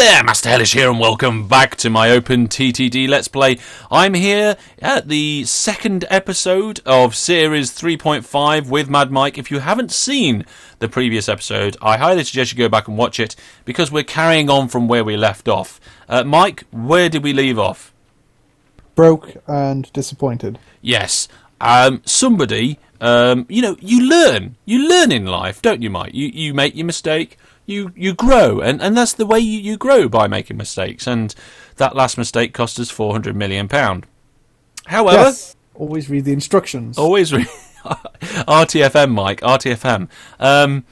there, Master Hellish here, and welcome back to my OpenTTD Let's Play. I'm here at the second episode of Series 3.5 with Mad Mike. If you haven't seen the previous episode, I highly suggest you go back and watch it, because we're carrying on from where we left off. Mike, where did we leave off? Broke and disappointed. Yes. Somebody, you learn in life, don't you, Mike? You make your mistake. You grow, and that's the way you grow, by making mistakes. And that last mistake cost us £400 million. However, Yes, always read the instructions. always RTFM, Mike, RTFM.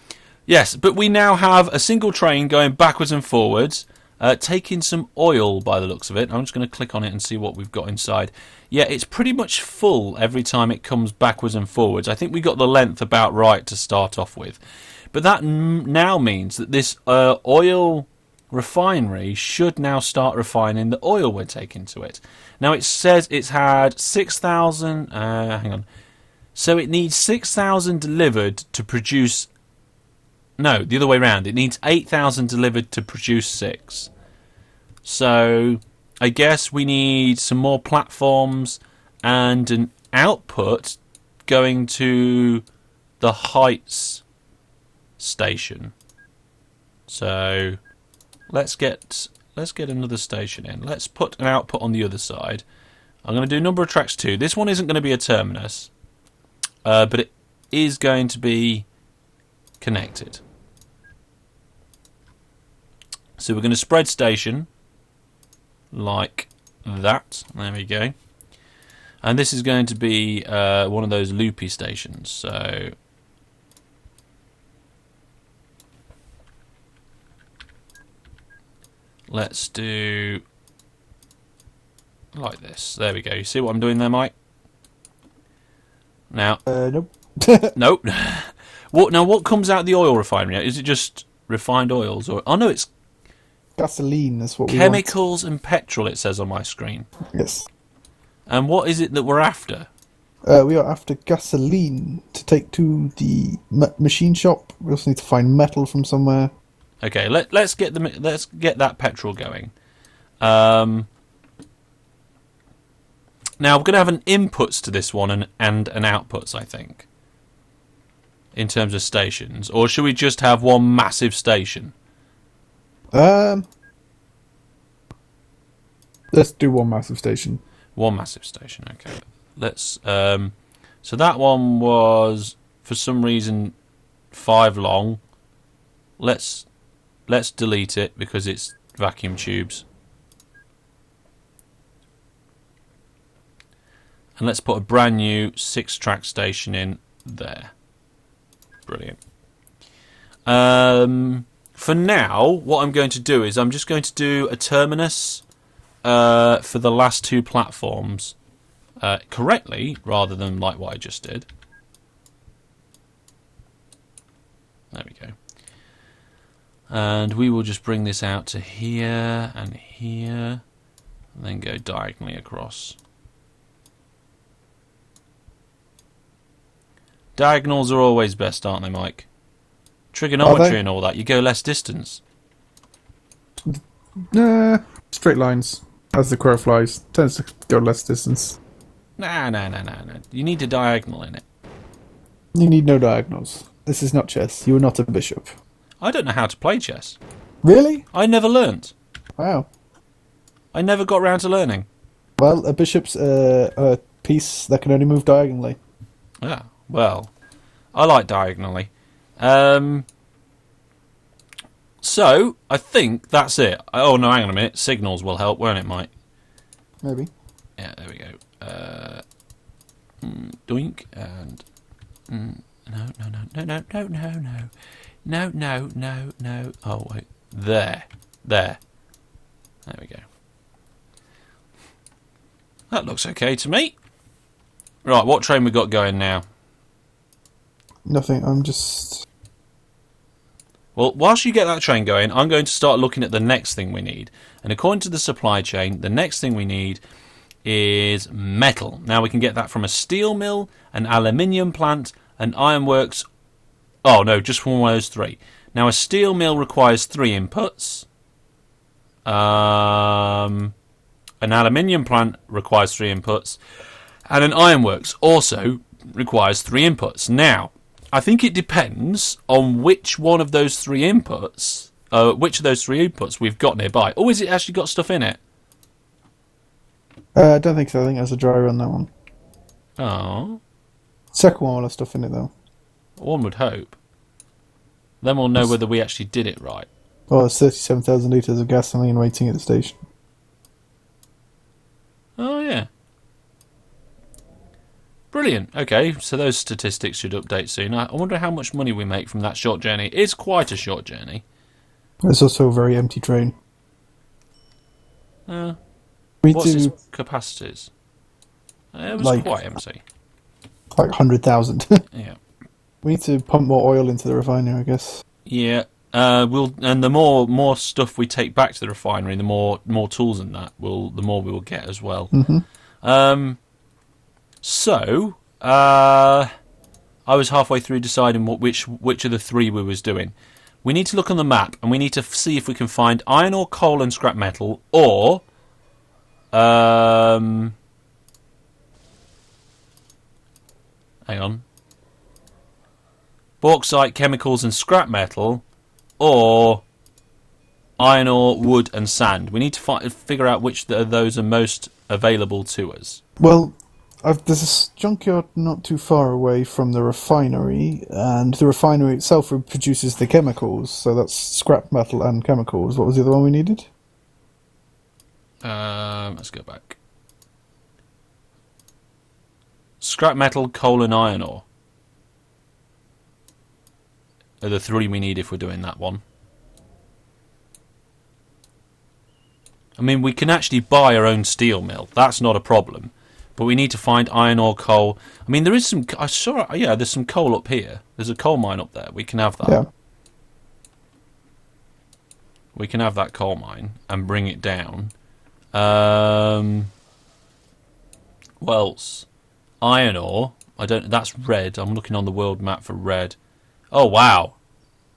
Yes, but we now have a single train going backwards and forwards, taking some oil by the looks of it. I'm just going to click on it and see what we've got inside. Yeah, it's pretty much full every time it comes backwards and forwards. I think we got the length about right to start off with. But that now means that this oil refinery should now start refining the oil we're taking to it. Now it says it's had 6,000... hang on. So it needs 6,000 delivered to produce... No, the other way around. It needs 8,000 delivered to produce 6. So I guess we need some more platforms and an output going to the Heights station. So let's get another station in. Let's put an output on the other side. I'm going to do number of tracks 2. This one isn't going to be a terminus, but it is going to be connected. So we're going to spread station like that. There we go. And this is going to be one of those loopy stations. So let's do like this. There we go. You see what I'm doing there, Mike? Now, Nope. nope. What comes out of the oil refinery? Is it just refined oils, or no? It's Gasoline is what chemicals and petrol. It says on my screen. we want. Yes. And what is it that we're after? We are after gasoline to take to the machine shop. We also need to find metal from somewhere. Okay, let's get that petrol going. Now we're going to have an inputs to this one and an outputs, I think, in terms of stations. Or should we just have one massive station? Let's do one massive station. One massive station. Okay. Let's. So that one was for some reason 5 long. Let's delete it because it's vacuum tubes. And let's put a brand new 6-track station in there. Brilliant. For now, what I'm going to do is I'm just going to do a terminus for the last 2 platforms correctly, rather than like what I just did. There we go. And we will just bring this out to here and here, and then go diagonally across. Diagonals are always best, aren't they, Mike? Trigonometry and all that, you go less distance. Nah, straight lines, as the crow flies, tends to go less distance. Nah. You need a diagonal in it. You need no diagonals. This is not chess. You are not a bishop. I don't know how to play chess. Really? I never learnt. Wow. I never got round to learning. Well, a bishop's a piece that can only move diagonally. Yeah, well, I like diagonally. So, I think that's it. Oh, no, hang on a minute. Signals will help, won't it, Mike? Maybe. Yeah, there we go. Doink, and... No. Oh, wait. There. There we go. That looks okay to me. Right, what train we got going now? Nothing, I'm just... Well, whilst you get that train going, I'm going to start looking at the next thing we need. And according to the supply chain, the next thing we need is metal. Now, we can get that from a steel mill, an aluminium plant, an ironworks... Oh, no, just from one of those 3. Now, a steel mill requires 3 inputs. An aluminium plant requires 3 inputs. And an ironworks also requires 3 inputs. Now, I think it depends on which one of those 3 inputs, we've got nearby. Oh, has it actually got stuff in it? I don't think so. I think there's a dry run, that one. Oh. Second one will have stuff in it, though. One would hope. Then we'll know whether we actually did it right. Oh, there's 37,000 litres of gasoline waiting at the station. Oh, yeah. Brilliant. Okay, so those statistics should update soon. I wonder how much money we make from that short journey. It's quite a short journey. It's also a very empty train. What's its capacities? It was like, quite empty. Like 100,000. Yeah. We need to pump more oil into the refinery, I guess. Yeah. And the more stuff we take back to the refinery, the more tools and that the more we will get as well. Mm-hmm. So I was halfway through deciding which of the 3 we was doing. We need to look on the map and we need to see if we can find iron ore, coal, and scrap metal, or hang on, bauxite, chemicals, and scrap metal, or iron ore, wood, and sand. We need to figure out which of those are most available to us. Well, there's a junkyard not too far away from the refinery, and the refinery itself produces the chemicals, so that's scrap metal and chemicals. What was the other one we needed? Let's go back. Scrap metal, coal, and iron ore are the 3 we need if we're doing that one. I mean, we can actually buy our own steel mill. That's not a problem. But we need to find iron ore, coal. I mean, there is some... there's some coal up here. There's a coal mine up there. We can have that. Yeah. We can have that coal mine and bring it down. What else? Iron ore. That's red. I'm looking on the world map for red. Oh, wow.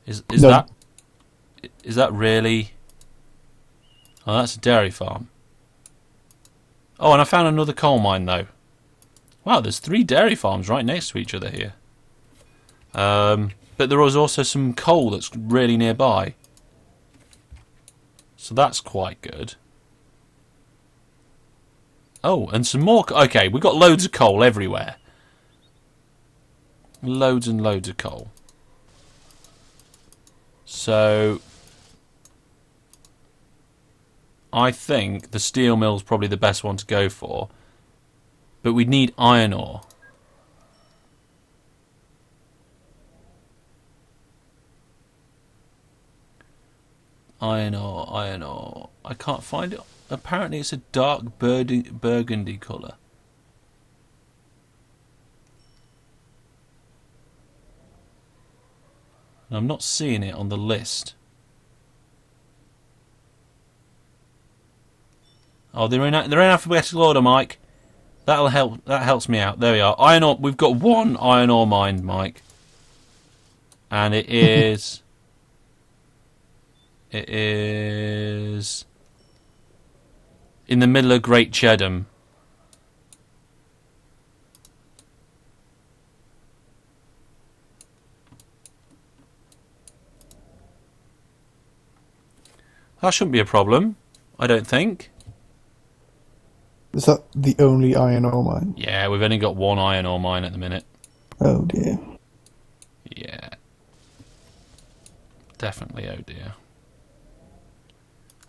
Is No. that really... Oh, that's a dairy farm. Oh, and I found another coal mine, though. Wow, there's 3 dairy farms right next to each other here. But there was also some coal that's really nearby. So that's quite good. Oh, and some more... Okay, we've got loads of coal everywhere. Loads and loads of coal. So... I think the steel mill's probably the best one to go for. But we'd need iron ore. Iron ore. I can't find it. Apparently it's a dark burgundy colour. And I'm not seeing it on the list. Oh, they're in alphabetical order, Mike. That'll help. That helps me out. There we are. Iron ore. We've got 1 iron ore mine, Mike, and it is. It is in the middle of Great Chedham. That shouldn't be a problem, I don't think. Is that the only iron ore mine? Yeah, we've only got 1 iron ore mine at the minute. Oh dear. Yeah. Definitely, oh dear.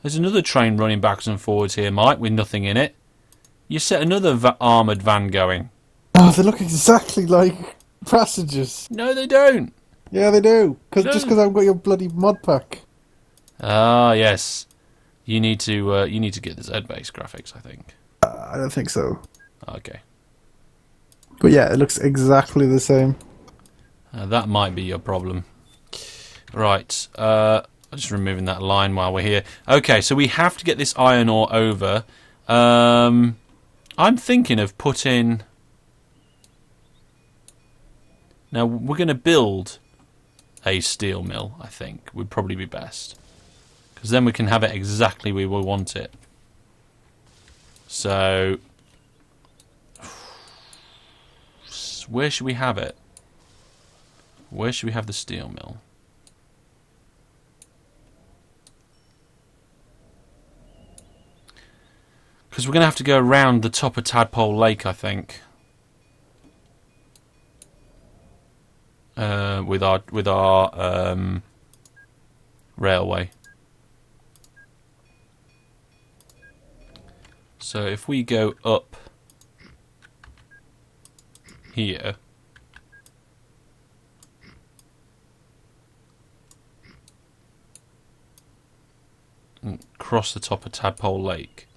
There's another train running backwards and forwards here, Mike, with nothing in it. You set another armoured van going. Oh, they look exactly like passengers. No, they don't. Yeah, they do. Just because I've got your bloody mod pack. Ah, yes. You need to get the Z-based graphics, I think. I don't think so. Okay. But yeah, it looks exactly the same. That might be your problem. Right. I'm just removing that line while we're here. Okay, so we have to get this iron ore over. I'm thinking of putting... Now, we're going to build a steel mill, I think. Would probably be best. because then we can have it exactly where we want it. So, where should we have it? Where should we have the steel mill? Because we're going to have to go around the top of Tadpole Lake, I think. With our railway. So if we go up here, and cross the top of Tadpole Lake.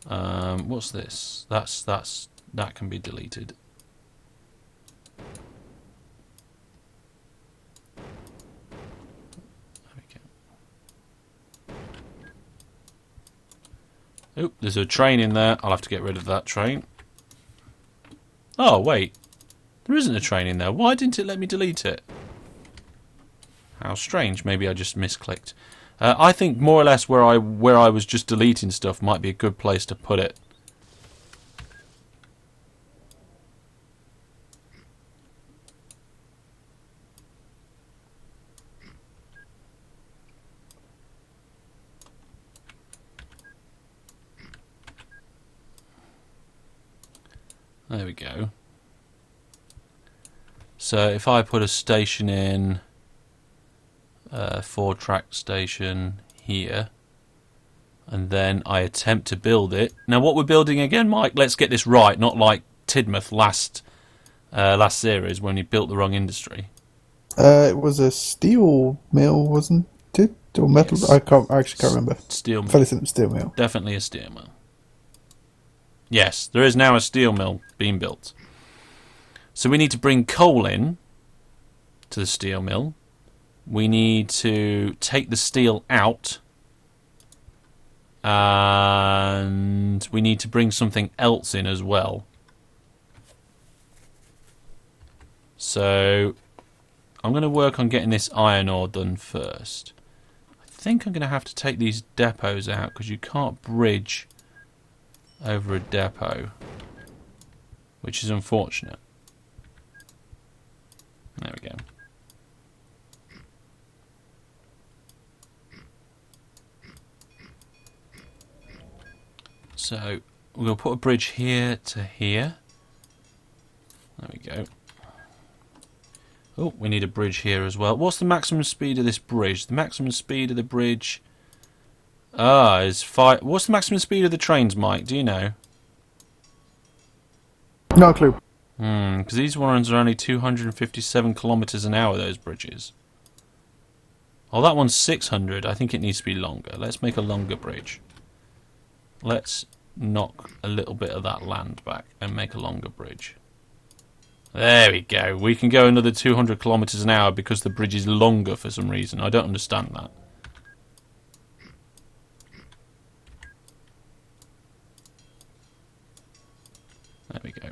What's this? That can be deleted. Oh, there's a train in there. I'll have to get rid of that train. Oh, wait. There isn't a train in there. Why didn't it let me delete it? How strange. Maybe I just misclicked. I think more or less where I was just deleting stuff might be a good place to put it. There we go. So if I put a station in, 4-track station here, and then I attempt to build it. Now what we're building again, Mike, let's get this right, not like Tidmouth last series when he built the wrong industry. It was a steel mill, wasn't it? Or metal? Yes. I actually can't remember. Steel mill. Felicity steel mill. Definitely a steel mill. Yes, there is now a steel mill being built. So we need to bring coal in to the steel mill. We need to take the steel out. And we need to bring something else in as well. So I'm going to work on getting this iron ore done first. I think I'm going to have to take these depots out because you can't bridge over a depot, which is unfortunate. There we go. So we'll put a bridge here to here. There we go. Oh, we need a bridge here as well. What's the maximum speed of this bridge? The maximum speed of the bridge is 5. What's the maximum speed of the trains, Mike? Do you know? No clue. Because these ones are only 257 kilometers an hour, those bridges. Oh, that one's 600. I think it needs to be longer. Let's make a longer bridge. Let's knock a little bit of that land back and make a longer bridge. There we go. We can go another 200 kilometers an hour because the bridge is longer for some reason. I don't understand that. There we go.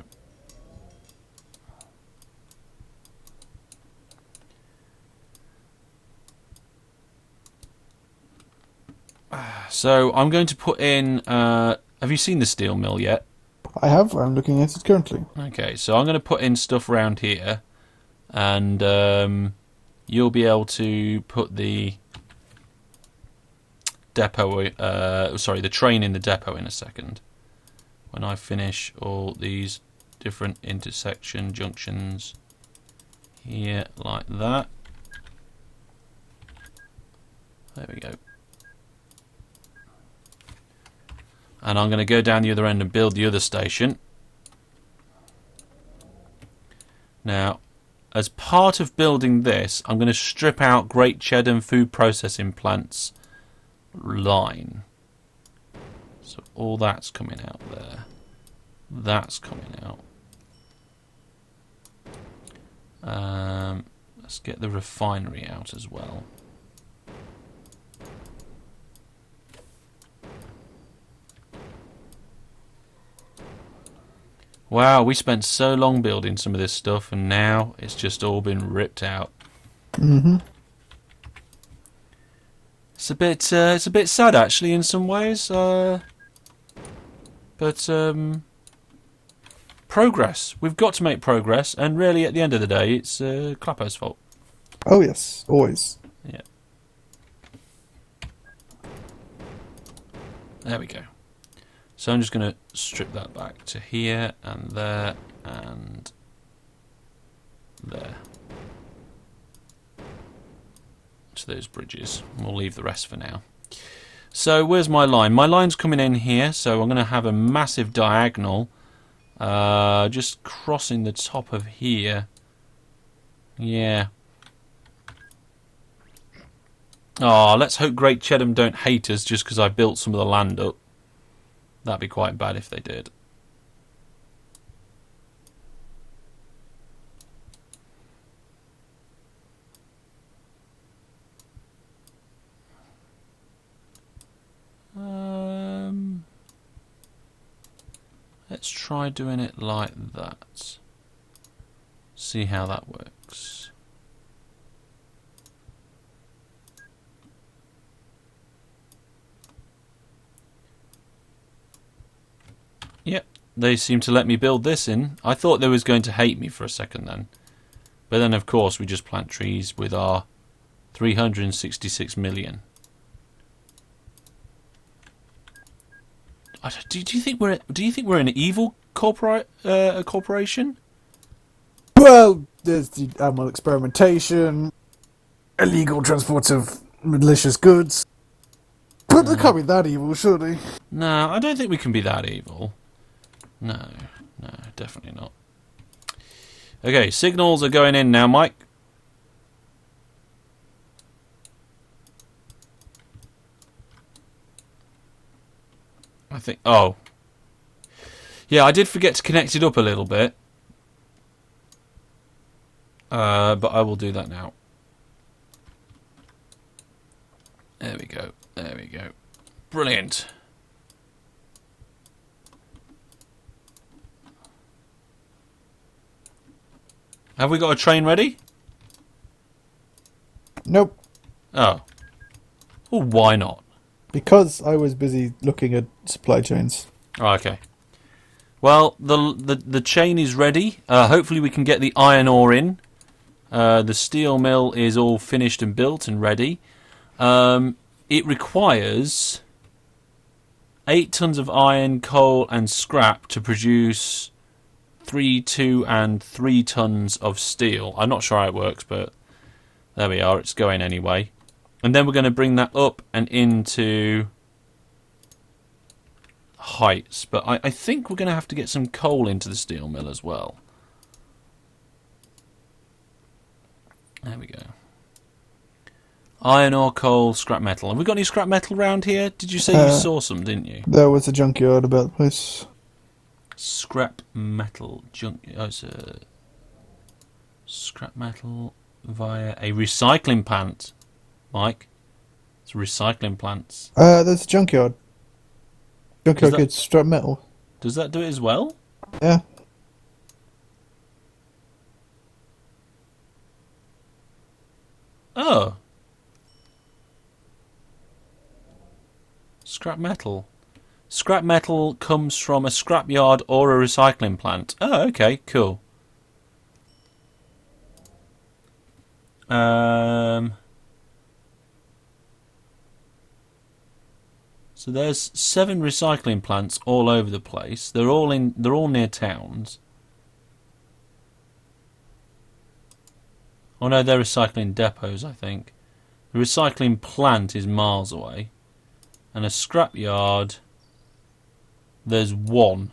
So I'm going to put in... have you seen the steel mill yet? I have. I'm looking at it currently. Okay, so I'm going to put in stuff around here. And you'll be able to put the depot... the train in the depot in a second. When I finish all these different intersection junctions here like that. There we go. And I'm going to go down the other end and build the other station. Now, as part of building this, I'm going to strip out Great Cheddar Food Processing Plant's line. So all that's coming out there. That's coming out. Let's get the refinery out as well. Wow, we spent so long building some of this stuff, and now it's just all been ripped out. Mm-hmm. It's a bit sad actually in some ways, but progress. We've got to make progress, and really, at the end of the day, it's Clapper's fault. Oh yes, always. Yeah. There we go. So I'm just going to strip that back to here and there and there. To those bridges. We'll leave the rest for now. So where's my line? My line's coming in here, so I'm going to have a massive diagonal. Just crossing the top of here. Yeah. Oh, let's hope Great Chedham don't hate us just because I built some of the land up. That'd be quite bad if they did. Let's try doing it like that. See how that works. Yep, they seem to let me build this in. I thought they was going to hate me for a second then. But then of course we just plant trees with our 366 million. Do you think we're an evil corporation? Well, there's the animal experimentation, illegal transport of malicious goods. But they can't be that evil, surely. No, I don't think we can be that evil. No, definitely not. Okay, signals are going in now, Mike. I think... Oh. Yeah, I did forget to connect it up a little bit. But I will do that now. There we go. There we go. Brilliant. Have we got a train ready? Nope. Oh. Well, why not? Because I was busy looking at supply chains. Oh, okay. Well, the chain is ready. Hopefully we can get the iron ore in. The steel mill is all finished and built and ready. It requires 8 tons of iron, coal and scrap to produce 3, 2 and 3 tons of steel. I'm not sure how it works, but there we are. It's going anyway. And then we're going to bring that up and into heights. But I think we're going to have to get some coal into the steel mill as well. There we go. Iron ore, coal, scrap metal. Have we got any scrap metal around here? Did you say you saw some, didn't you? There was a junkyard about the place. Scrap metal. Oh, it's a scrap metal via a recycling plant. Mike, it's recycling plants. There's a junkyard. Junkyard gets scrap metal. Does that do it as well? Yeah. Oh. Scrap metal. Scrap metal comes from a scrapyard or a recycling plant. Oh, okay, cool. So there's 7 recycling plants all over the place. They're all near towns. Oh no, they're recycling depots, I think. The recycling plant is miles away. And a scrapyard, there's 1.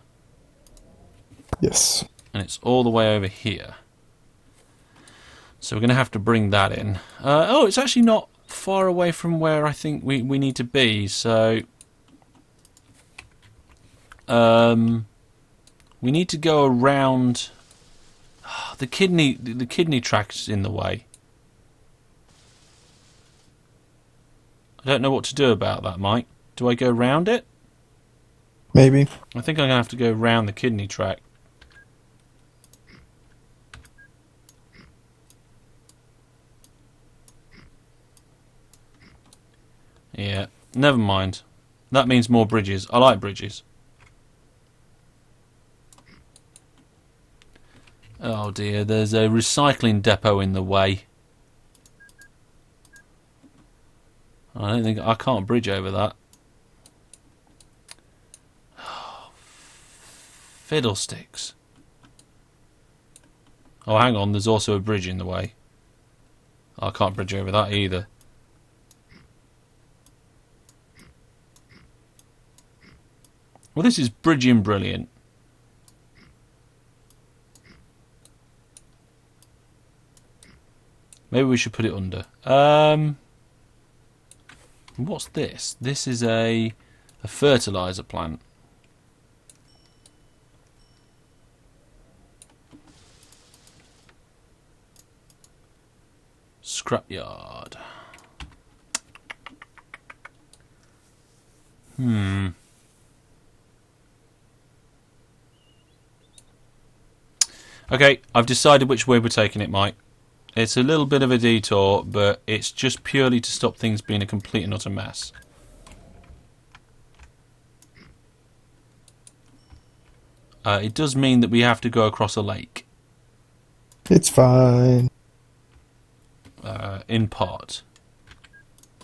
Yes. And it's all the way over here. So we're going to have to bring that in. Oh, it's actually not far away from where I think we need to be. So we need to go around. The kidney track's in the way. I don't know what to do about that, Mike. Do I go round it? Maybe. I think I'm going to have to go round the kidney track. Yeah, never mind. That means more bridges. I like bridges. Oh dear, there's a recycling depot in the way. I can't bridge over that. Fiddlesticks. Oh, hang on, there's also a bridge in the way. I can't bridge over that either. Well, this is bridging brilliant. Maybe we should put it under. What's this? This is a fertilizer plant. Scrapyard. Okay, I've decided which way we're taking it, Mike. It's a little bit of a detour, but it's just purely to stop things being a complete and utter mess. It does mean that we have to go across a lake. It's fine. In part.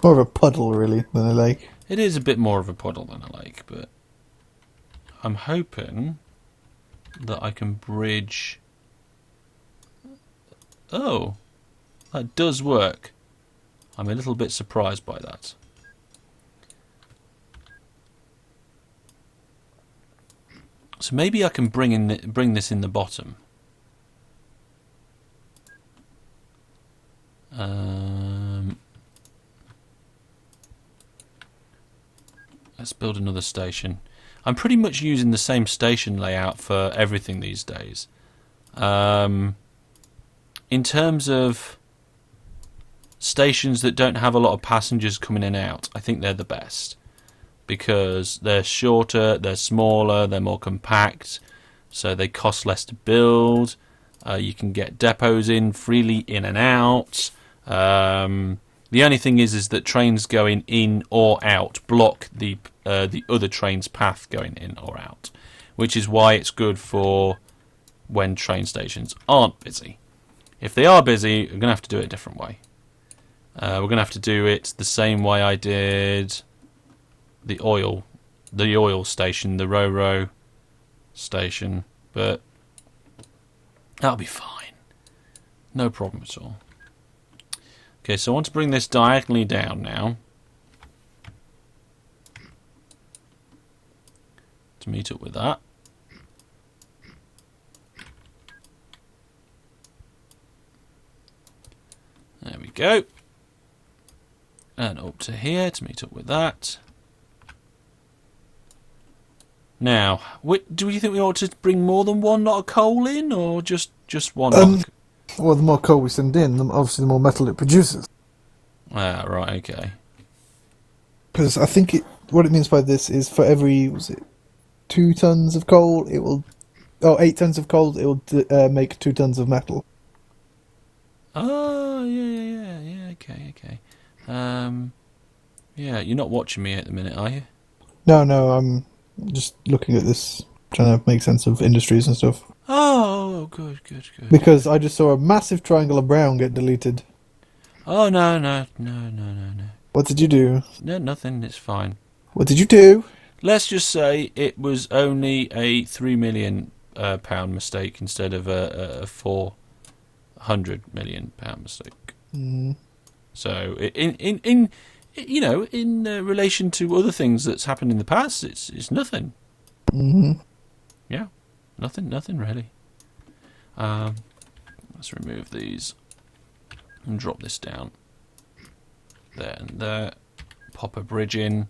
More of a puddle, really, than a lake. It is a bit more of a puddle than a lake, but I'm hoping that I can bridge... Oh, that does work. I'm a little bit surprised by that. So maybe I can bring this in the bottom. Let's build another station. I'm pretty much using the same station layout for everything these days. In terms of stations that don't have a lot of passengers coming in and out, I think they're the best. Because they're shorter, they're smaller, they're more compact, so they cost less to build. You can get depots in freely in and out. The only thing is that trains going in or out block the other train's path going in or out, which is why it's good for when train stations aren't busy. If they are busy, we're going to have to do it a different way. We're going to have to do it the same way I did the oil station, the Ro-Ro station, but that'll be fine. No problem at all. Okay, so I want to bring this diagonally down now to meet up with that. There we go. And up to here to meet up with that. Now, do you think we ought to bring more than one lot of coal in, or just one lot? Well, the more coal we send in, obviously the more metal it produces. Ah, right, okay. Because I think what it means by this is for every, 2 tons of coal, it will... Oh, 8 tons of coal, it will make 2 tons of metal. Oh, yeah, okay. Yeah, you're not watching me at the minute, are you? No, I'm just looking at this, trying to make sense of industries and stuff. Oh, good. Because I just saw a massive triangle of brown get deleted. Oh, no. What did you do? No, nothing, it's fine. What did you do? Let's just say it was only a £3 million pound mistake instead of a £400 million pound mistake. So in relation to other things that's happened in the past, it's nothing. Yeah, nothing really. Let's remove these and drop this down there and there. Pop a bridge in.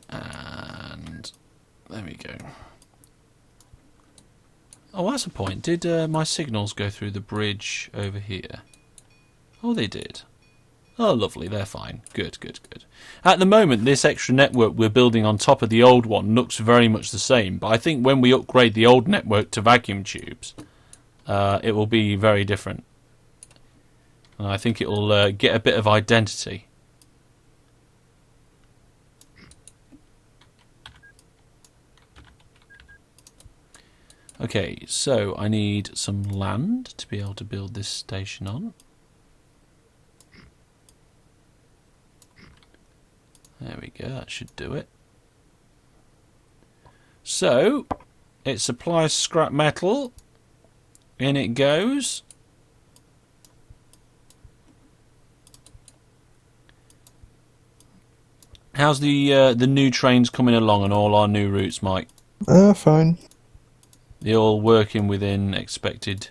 And there we go. Oh, that's a point. Did my signals go through the bridge over here? Oh, they did. Oh, lovely. They're fine. Good. At the moment, this extra network we're building on top of the old one looks very much the same. But I think when we upgrade the old network to vacuum tubes, it will be very different. And I think it'll get a bit of identity. Okay, so I need some land to be able to build this station on. There we go, that should do it. So, it supplies scrap metal. In it goes. How's the new trains coming along on all our new routes, Mike? Fine. They're all working within expected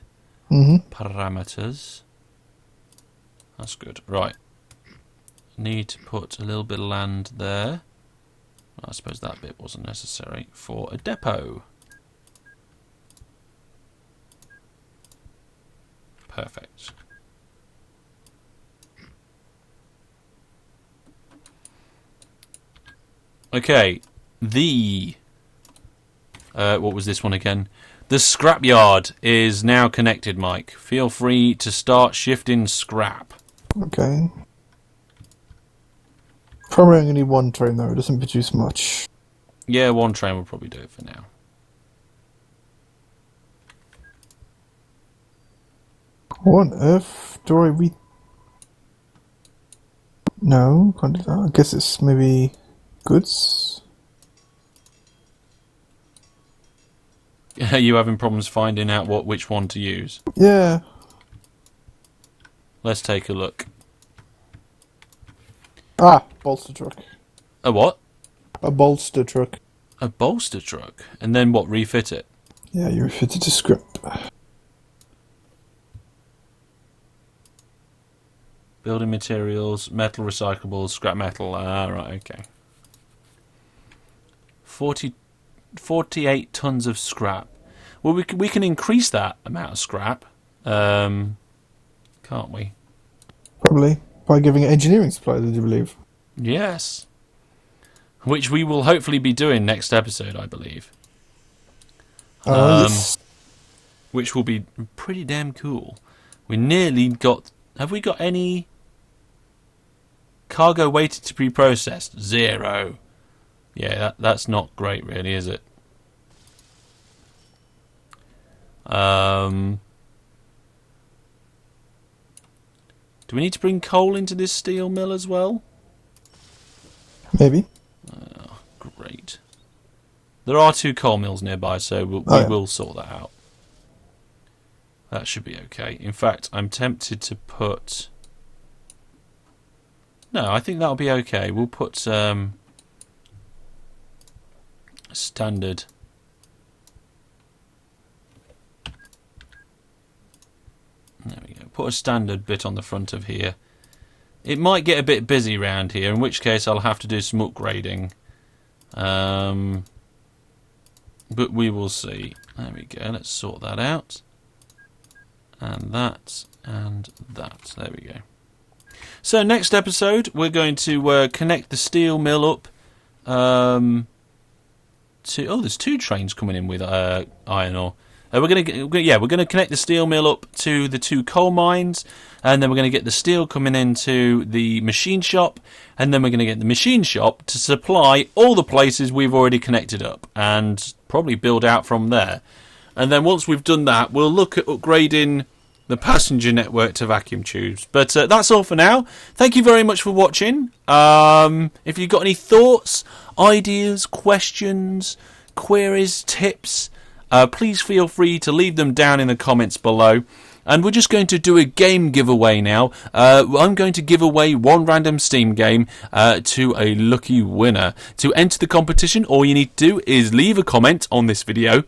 parameters. That's good. Right. Need to put a little bit of land there. I suppose that bit wasn't necessary for a depot. Perfect. Okay, what was this one again? The scrapyard is now connected, Mike. Feel free to start shifting scrap. Okay. Probably only need one train though, it doesn't produce much. Yeah, one train will probably do it for now. What on earth do I read? No, can't do that. I guess it's maybe goods? Are you having problems finding out which one to use? Yeah. Let's take a look. Ah, bolster truck. A what? A bolster truck. A bolster truck? And then what, refit it? Yeah, you refit it to scrap. Building materials, metal recyclables, scrap metal. Ah, right, okay. 48 tons of scrap. Well, we can increase that amount of scrap, can't we? Probably. By giving it engineering supplies, I do believe. Yes. Which we will hopefully be doing next episode, I believe. Yes. Which will be pretty damn cool. We nearly got... Have we got any cargo waited to be processed? 0. Yeah, that's not great, really, is it? Do we need to bring coal into this steel mill as well? Maybe. Oh, great. There are 2 coal mills nearby, so we will sort that out. That should be okay. In fact, I'm tempted to put... No, I think that'll be okay. We'll put standard... There we go. Put a standard bit on the front of here. It might get a bit busy around here, in which case I'll have to do some upgrading. But we will see. There we go. Let's sort that out. And that, and that. There we go. So next episode, we're going to connect the steel mill up to... Oh, there's 2 trains coming in with iron ore. We're going to connect the steel mill up to the 2 coal mines, and then we're going to get the steel coming into the machine shop, and then we're going to get the machine shop to supply all the places we've already connected up, and probably build out from there. And then once we've done that, we'll look at upgrading the passenger network to vacuum tubes. But that's all for now. Thank you very much for watching. If you've got any thoughts, ideas, questions, queries, tips... please feel free to leave them down in the comments below. And we're just going to do a game giveaway now. I'm going to give away one random Steam game to a lucky winner. To enter the competition, all you need to do is leave a comment on this video.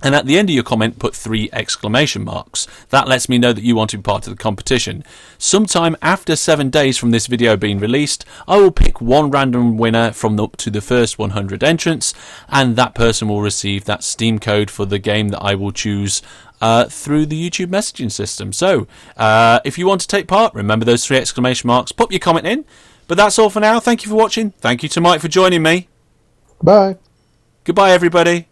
And at the end of your comment, put 3 exclamation marks. That lets me know that you want to be part of the competition. Sometime after 7 days from this video being released, I will pick one random winner from up to the first 100 entrants, and that person will receive that Steam code for the game that I will choose through the YouTube messaging system. So, if you want to take part, remember those 3 exclamation marks, pop your comment in. But that's all for now. Thank you for watching. Thank you to Mike for joining me. Bye. Goodbye, everybody.